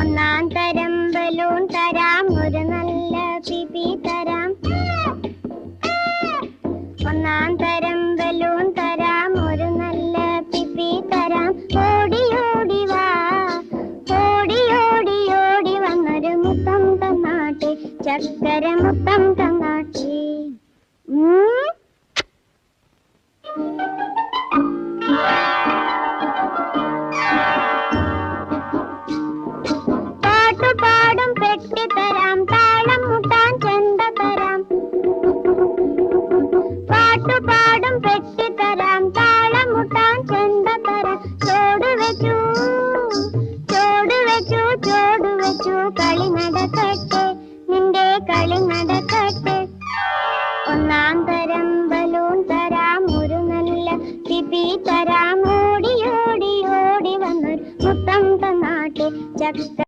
ഒന്നാം തരം ബലൂൺ തരാം, ഒരു നല്ല പിപി തരാം. ഒന്നാം തരം ബലൂൺ തരാം, ഒരു നല്ല പിപി തരാം. ഓടി ഓടി വാ, ഓടി ഓടി ഓടി വന്നൊരു മുത്തം തന്നാട്ടെ, ചക്കര മുത്തം തന്നാട്ടെ. പാട്ടുപാടും പെട്ടി തരാം, താളം മുട്ടാൻ ചെണ്ട തരാം. പാട്ടുപാടും പെട്ടി തരാം, താളം മുട്ടാൻ ചെണ്ട തരാം. ചോട് വെച്ചു ചോട് വെച്ചു ചോട് വെച്ചു, കളി നടക്കട്ടെ, നിന്റെ കളി നടക്കട്ടെ. ഒന്നാം തരം ബലൂൺ തരാം, ഒരു നല്ല പിപി തരാം. ഓടി ഓടി ഓടി വന്നൊരു മുത്തം തന്നാട്ടെ, ചക്ക